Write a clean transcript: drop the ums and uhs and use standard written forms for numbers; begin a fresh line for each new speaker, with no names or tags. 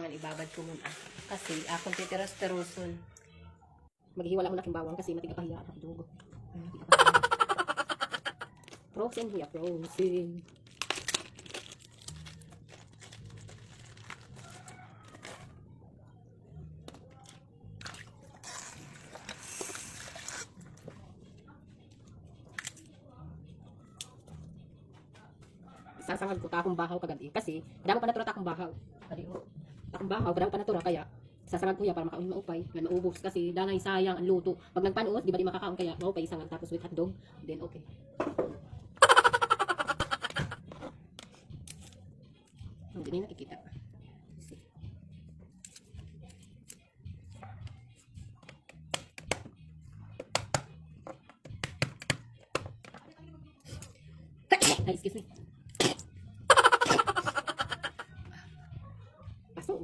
kailangan ibabad ko muna. Kasi akong titiras-teruson. Maghiwala ko na aking bawang kasi matigapahiya ang dugo. Frozen kuya, frozen. Sasangag ko takong bahaw kagabi kasi damo pa natura takong bahaw. Kadi o. Takong bahaw, damo pa natura kaya sasangag ko ya para makaon maupay, nga maubos kasi dangay sayang ang luto. Pag nagpanuot, di ba di makakaon kaya maupay sangag tapos with hotdog, then okay. Hindi na nakikita. Ay, excuse me.